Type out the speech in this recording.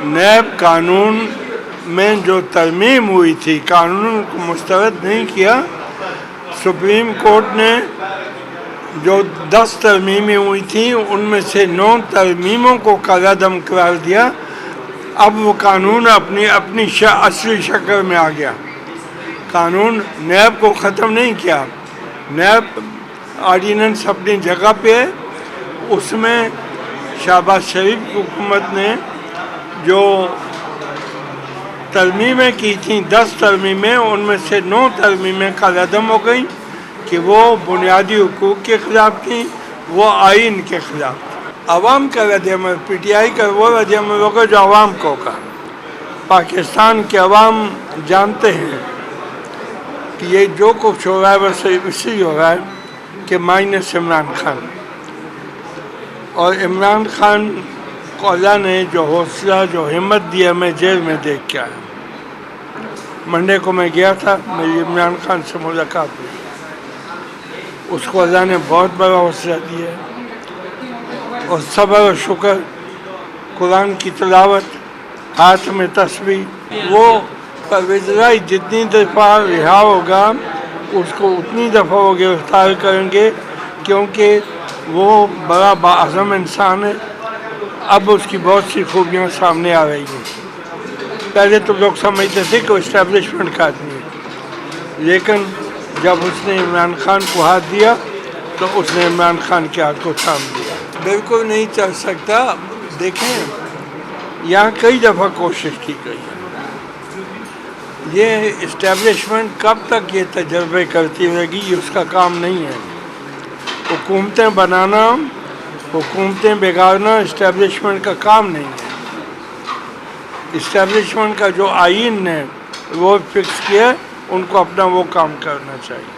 NAB قانون میں جو ترمیم ہوئی تھی، قانون کو مسترد نہیں کیا. سپریم کورٹ نے جو 10 ترمیمیں ہوئی تھیں ان میں سے 9 ترمیموں کو کالعدم قرار دیا. اب وہ قانون اپنی اصلی شکل میں آ گیا. قانون نیب کو ختم نہیں کیا. نیب آرڈیننس اپنی جگہ پہ ہے. اس میں شہباز شریف حکومت نے جو ترمیمیں کی تھیں 10 ترمیمیں، ان میں سے 9 ترمیمیں کالعدم ہو گئیں کہ وہ بنیادی حقوق کے خلاف تھیں، وہ آئین کے خلاف تھیں. عوام کا رد عمل، پی ٹی آئی کا وہ رد عمل ہوگا جو عوام کو ہوگا. پاکستان کے عوام جانتے ہیں کہ یہ جو کچھ ہو رہا ہے وہ صرف اس لیے ہو رہا ہے کہ مائنس عمران خان. اور عمران خان کو اللہ نے جو حوصلہ جو ہمت دیا میں جیل میں دیکھ کے آیا. منڈے کو میں گیا تھا، میری عمران خان سے ملاقات ہوئی. اس کو اللہ نے بہت بڑا حوصلہ دیا ہے اور صبر و شکر، قرآن کی تلاوت، ہاتھ میں تسبیح. وہ پرویزرائی جتنی دفعہ رہا ہوگا اس کو اتنی دفعہ وہ گرفتار کریں گے کیونکہ وہ بڑا باعظم انسان ہے. اب اس کی بہت سی خوبیاں سامنے آ رہی ہیں. پہلے تو لوگ سمجھتے تھے کہ وہ اسٹیبلشمنٹ کا آدمی ہے، لیکن جب اس نے عمران خان کو ہاتھ دیا تو اس نے عمران خان کے ہاتھ کو تھام دیا. بالکل نہیں چل سکتا. دیکھیں یہاں کئی دفعہ کوشش کی گئی. یہ اسٹیبلشمنٹ کب تک یہ تجربے کرتی رہے گی، یہ اس کا کام نہیں ہے. حکومتیں بنانا، حکومتیں بگاڑنا اسٹیبلشمنٹ کا کام نہیں ہے. اسٹیبلشمنٹ کا جو آئین نے وہ فکس کیا، ان کو اپنا وہ کام کرنا چاہیے.